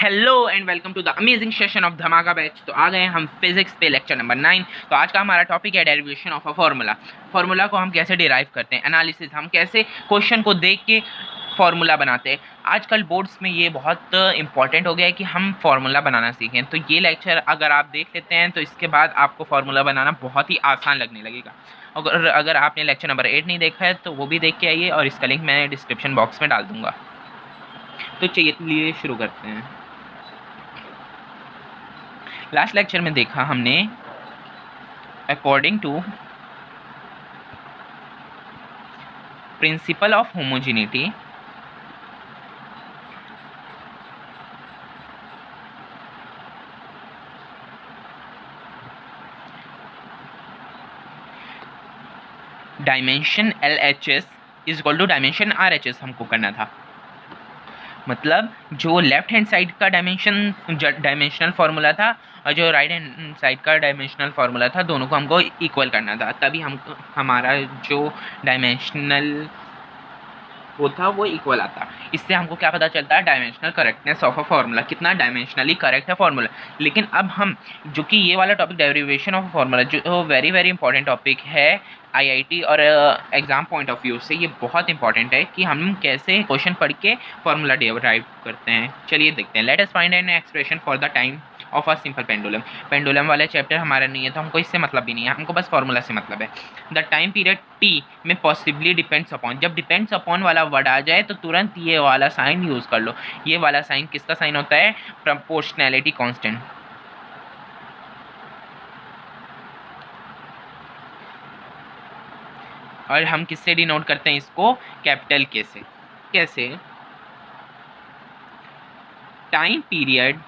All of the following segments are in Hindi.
Hello and welcome to the amazing session of धमाका बैच। तो आ गए हम फिजिक्स पे लेक्चर नंबर 9। तो आज का हमारा टॉपिक है derivation of a formula. Formula को हम कैसे डिराइव करते हैं, एनालिसिस, हम कैसे क्वेश्चन को देख के फार्मूला बनाते हैं। आजकल बोर्ड्स में ये बहुत इंपॉर्टेंट हो गया है कि हम फार्मूला बनाना सीखें। तो ये लेक्चर अगर आप देख लेते हैं तो इसके बाद आपको फार्मूला बनाना बहुत ही आसान लगने लगेगा। अगर आपने लेक्चर नंबर 8 नहीं देखा है तो वो भी देख के आइए और इसका लिंक मैं डिस्क्रिप्शन बॉक्स में डाल दूंगा। तो चलिए शुरू करते हैं। लास्ट लेक्चर में देखा हमने according to principle of homogeneity dimension LHS is equal to dimension RHS हमको करना था। मतलब जो लेफ्ट हैंड साइड का डायमेंशनल फार्मूला था और जो राइट हैंड साइड का डायमेंशनल फार्मूला था, दोनों को हमको इक्वल करना था, तभी हमारा जो डायमेंशनल वो था वो इक्वल आता। इससे हमको क्या पता चलता है, dimensional correctness of a formula, कितना डायमेंशनली करेक्ट है फार्मूला। लेकिन अब हम जो कि ये वाला टॉपिक डेरिवेशन ऑफ फार्मूला जो वेरी वेरी इंपॉर्टेंट टॉपिक है IIT और एग्जाम पॉइंट ऑफ व्यू से, ये बहुत इंपॉर्टेंट है कि हम कैसे क्वेश्चन पढ़ के फार्मूला डिराइव करते हैं। चलिए देखते हैं। Let us find an expression for the time of a simple pendulum. Pendulum वाले चैप्टर हमारा नहीं है तो हमको इससे मतलब भी नहीं है, हमको बस फार्मूला से मतलब है। द टाइम पीरियड T में पॉसिबली डिपेंड्स अपॉन, जब डिपेंड्स अपॉन वाला वर्ड आ जाए तो तुरंत ये वाला साइन यूज़ कर लो। ये वाला साइन किसका साइन होता है, प्रोपोर्शनैलिटी कांस्टेंट। और हम किससे डिनोट करते हैं इसको, कैपिटल के से। कैसे, time period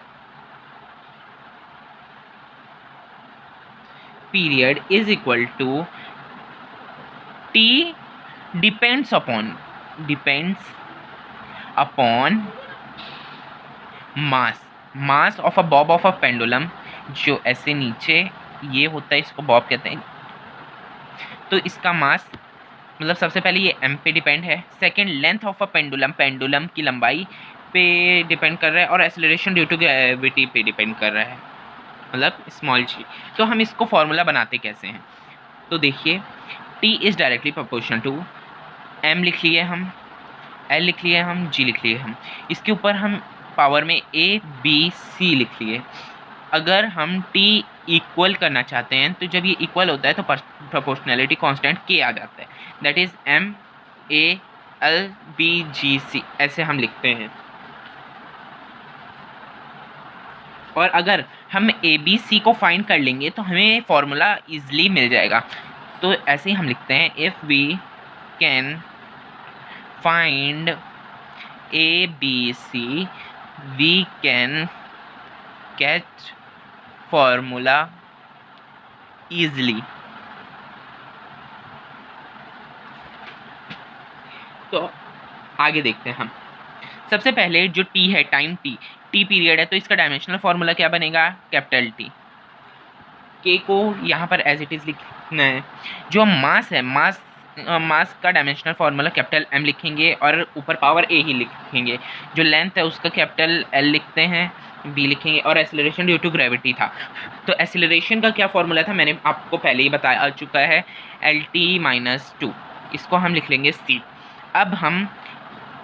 is equal to T depends upon mass of a bob of a pendulum. जो ऐसे नीचे ये होता है इसको बॉब कहते हैं। तो इसका मास मतलब सबसे पहले ये m पे डिपेंड है। Second, length of a pendulum की लंबाई पे डिपेंड कर रहा है। और एक्सेलरेशन ड्यू टू ग्रेविटी पे डिपेंड कर रहा है, मतलब स्मॉल g। तो हम इसको फॉर्मूला बनाते कैसे हैं, तो देखिए, T is directly proportional to m लिख लिए हम, L लिख लिए हम, G लिख लिए हम। इसके ऊपर हम पावर में A B C लिख लिए। अगर हम T इक्वल करना चाहते हैं तो जब ये इक्वल होता है तो प्रोपोर्शनैलिटी कांस्टेंट K आ जाता है, that is M A L B G C, ऐसे हम लिखते हैं। और अगर हम A B C को फाइंड कर लेंगे तो हमें फॉर्मूला ईजिली मिल जाएगा। तो ऐसे ही हम लिखते हैं, if we can find A B C we can get formula easily। तो आगे देखते हैं हम। सबसे पहले जो T है, टाइम T पीरियड है, तो इसका डायमेंशनल फार्मूला क्या बनेगा, कैपिटल T। K को यहाँ पर एज इट इज़ लिखना है। जो मास है, मास का डायमेंशनल फार्मूला कैपिटल M लिखेंगे और ऊपर पावर A ही लिखेंगे। जो लेंथ है उसका कैपिटल L लिखते हैं, B लिखेंगे। और एक्सेलरेशन ड्यू टू ग्रेविटी था, तो एक्सेलरेशन का क्या फार्मूला था मैंने आपको पहले ही बताया चुका है, LT-2। इसको हम लिख लेंगे C। अब हम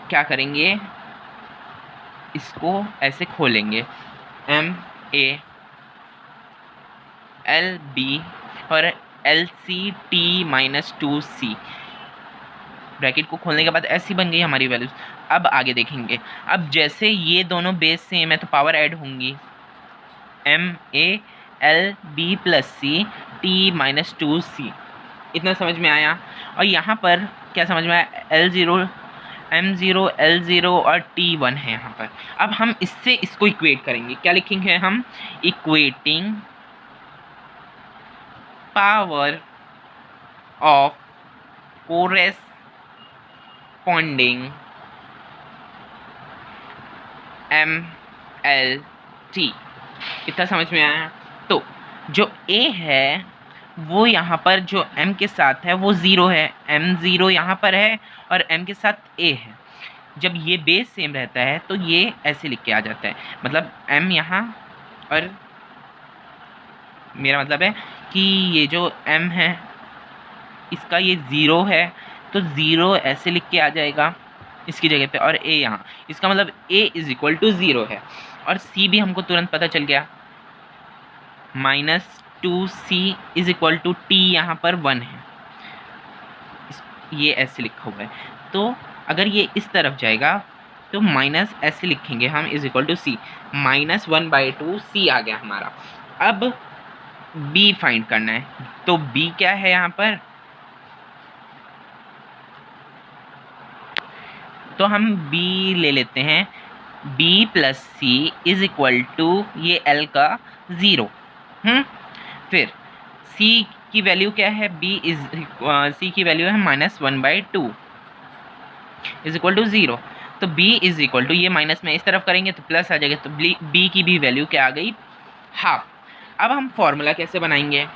क्या करेंगे, इसको ऐसे खोलेंगे, MA-LB और LC-T-2C। ब्रैकेट को खोलने के बाद ऐसी बन गई हमारी वैल्यूज। अब आगे देखेंगे, अब जैसे ये दोनों बेस सेम है तो पावर ऐड होंगी, MA-LB + C T-2C। इतना समझ में आया। और यहाँ पर क्या समझ में आया, M0 L0 और T1 है यहाँ पर। अब हम इससे इसको इक्वेट करेंगे, क्या लिखेंगे हम, equating power of corresponding MLT। इतना समझ में आया। तो जो A है वो यहाँ पर जो M के साथ है वो 0 है, M0 यहाँ पर है और M के साथ A है। जब ये बेस सेम रहता है तो ये ऐसे लिख के आ जाता है, मतलब m यहाँ, और मेरा मतलब है कि ये जो m है इसका ये 0 है, तो 0 ऐसे लिख के आ जाएगा इसकी जगह पे, और a यहाँ, इसका मतलब a इज इक्वल टू 0 है। और c भी हमको तुरंत पता चल गया, -2c is equal to t यहाँ पर 1 है, ये ऐसे लिखा हुआ है। तो अगर ये इस तरफ जाएगा तो माइनस ऐसे लिखेंगे हम, is equal to C, -1/2 c आ गया हमारा। अब b फाइंड करना है, तो b क्या है यहाँ पर, तो हम b ले लेते हैं, b plus C is equal to ये l का 0। फिर c की वैल्यू क्या है, c की वैल्यू है -1/2 इज इक्वल टू 0। तो b इज इक्वल टू, ये माइनस में इस तरफ करेंगे तो प्लस आ जाएगा, तो b की भी वैल्यू क्या आ गई, हाफ। अब हम फॉर्मूला कैसे बनाएंगे,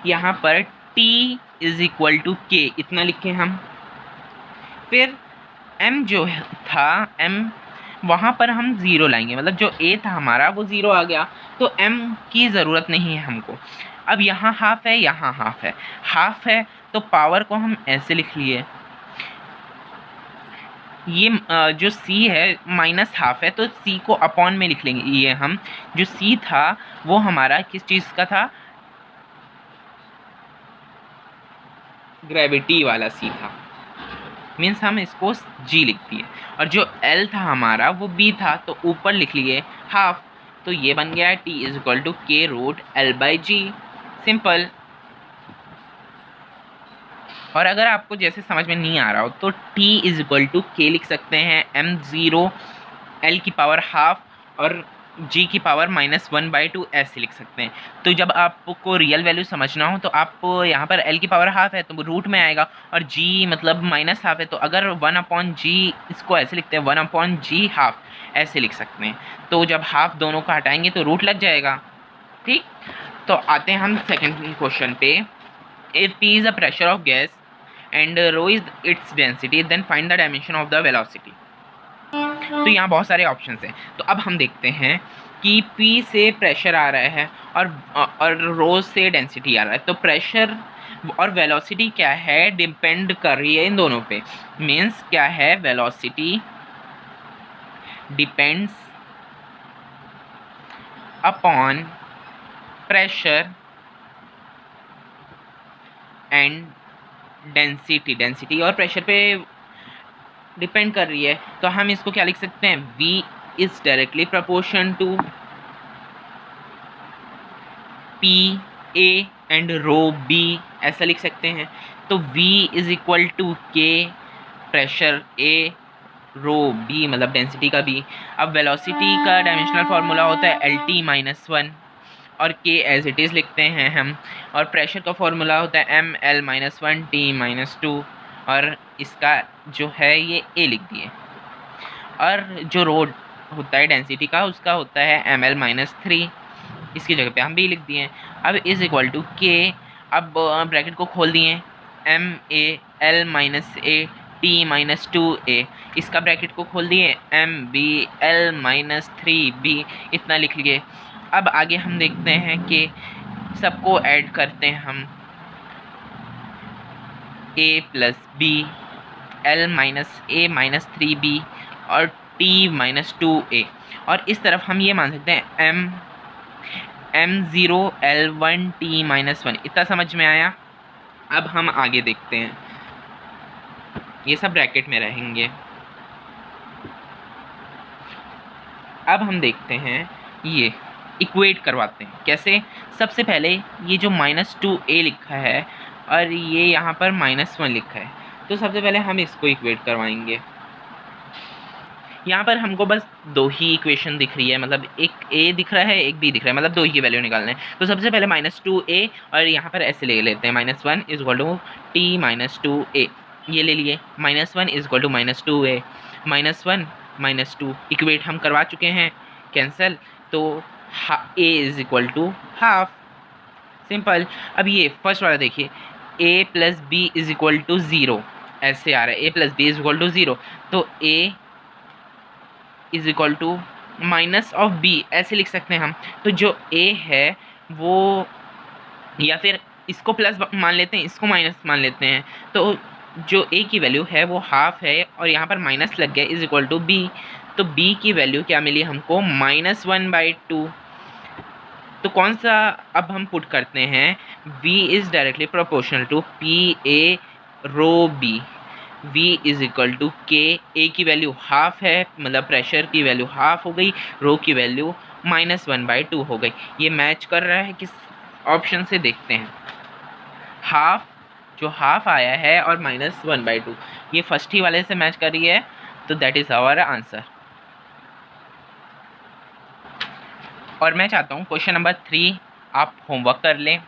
यहाँ पर t is equal to k इतना लिखें हम, फिर m जो था m वहाँ पर हम 0 लाएंगे, मतलब जो a था हमारा वो 0 आ गया, तो m की ज़रूरत नहीं है हमको। अब यहाँ हाफ है, यहाँ हाफ है तो पावर को हम ऐसे लिख लिए, ये जो c है -हाफ है तो c को अपॉन में लिख लेंगे, ये हम जो c था वो हमारा किस चीज़ का था, ग्रेविटी वाला c था, मीन्स हम इसको g लिख दिए, और जो l था हमारा वो b था तो ऊपर लिख लिए हाफ, तो ये बन गया t is equal to k√L/g, simple. और अगर आपको जैसे समझ में नहीं आ रहा हो तो t is equal to k लिख सकते हैं, m0 l की पावर हाफ और g की पावर -1/2 ऐसे लिख सकते हैं। तो जब आपको रियल वैल्यू समझना हो तो आप यहाँ पर l की पावर हाफ है तो रूट में आएगा, और g मतलब -हाफ है, तो अगर 1/g इसको ऐसे लिखते हैं, 1/g हाफ ऐसे लिख सकते हैं। तो जब हाफ दोनों को हटाएंगे तो रूट लग जाएगा, ठीक। तो आते हैं हम सेकेंड क्वेश्चन पे, if p is a pressure of gas and rho is its density then find the dimension of the velocity। तो यहाँ बहुत सारे ऑप्शंस हैं, तो अब हम देखते हैं कि P से प्रेशर आ रहा है और रो से डेंसिटी आ रहा है, तो प्रेशर और वेलोसिटी क्या है, डिपेंड कर रही है इन दोनों पे। मीन्स क्या है, velocity depends upon pressure and density और प्रेशर पे डिपेंड कर रही है, तो हम इसको क्या लिख सकते हैं, V is directly proportion to P A and rho B ऐसा लिख सकते हैं। तो V is equal to K pressure A rho B मतलब डेंसिटी का B। अब वेलोसिटी का डायमेंशनल फार्मूला होता है LT-1 और K एज इट इज़ लिखते हैं हम, और प्रेशर का फॉर्मूला होता है ML-1 T-2, और इसका जो है ये A लिख दिए, और जो रोड होता है डेंसिटी का उसका होता है ML-3, इसकी जगह पे हम B लिख दिए। अब इज इक्वल टू K, अब ब्रैकेट को खोल दिए, MA-L-A T-2A, इसका ब्रैकेट को खोल दिए, MB-L-3B इतना लिख लिए। अब आगे हम देखते हैं कि सबको ऐड करते हैं हम, A प्लस B L-A-3B और T-2A, और इस तरफ हम ये मान सकते हैं M0 L1 T-1, इतना समझ में आया। अब हम आगे देखते हैं, ये सब ब्रैकेट में रहेंगे। अब हम देखते हैं, ये इक्वेट करवाते हैं कैसे। सबसे पहले ये जो -2a लिखा है और ये यहाँ पर -1 लिखा है, तो सबसे पहले हम इसको इक्वेट करवाएंगे। यहाँ पर हमको बस दो ही इक्वेशन दिख रही है, मतलब एक a दिख रहा है एक b दिख रहा है, मतलब दो ही की वैल्यू निकालना है। तो सबसे पहले -2a और यहाँ पर ऐसे ले लेते हैं, -1 इज इक्वल टू T-2a, ये ले लिए, -1 is equal to -2a, -1 -2 equate हम करवा चुके हैं, कैंसिल, तो a is equal to half, simple. अब ये फर्स्ट वाला देखिए, a plus b is equal to 0, ऐसे आ रहा है, A plus B is equal to 0, तो A is equal to minus of B ऐसे लिख सकते हैं हम। तो जो ए है वो, या फिर इसको प्लस मान लेते हैं, इसको माइनस मान लेते हैं, तो जो ए की वैल्यू है वो हाफ है और यहाँ पर माइनस लग गया, इज इक्वल टू बी। तो बी की वैल्यू क्या मिली हमको, -1/2। तो कौन सा अब हम पुट करते हैं, v is directly proportional to P A rho B. v is equal to K, A की वैल्यू हाफ है, मतलब प्रेशर की वैल्यू हाफ हो गई, रो की वैल्यू -1/2 हो गई। ये मैच कर रहा है किस ऑप्शन से, देखते हैं। हाफ, जो हाफ आया है और -1/2, ये फर्स्ट ही वाले से मैच कर रही है, तो दैट इज़ आवर आंसर। और मैं चाहता हूँ क्वेश्चन नंबर 3 आप होमवर्क कर लें,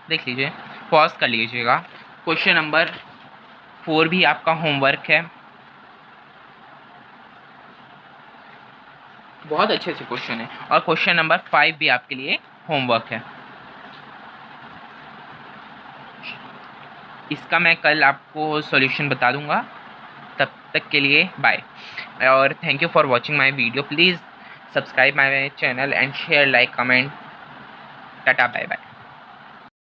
देख लीजिए, पॉज कर लीजिएगा। क्वेश्चन नंबर 4 भी आपका होमवर्क है, बहुत अच्छे अच्छे क्वेश्चन है, और क्वेश्चन नंबर 5 भी आपके लिए होमवर्क है। इसका मैं कल आपको सॉल्यूशन बता दूंगा। तब तक के लिए बाय, और thank you for watching my video. Please subscribe my channel and share, like, comment. Tata, bye bye.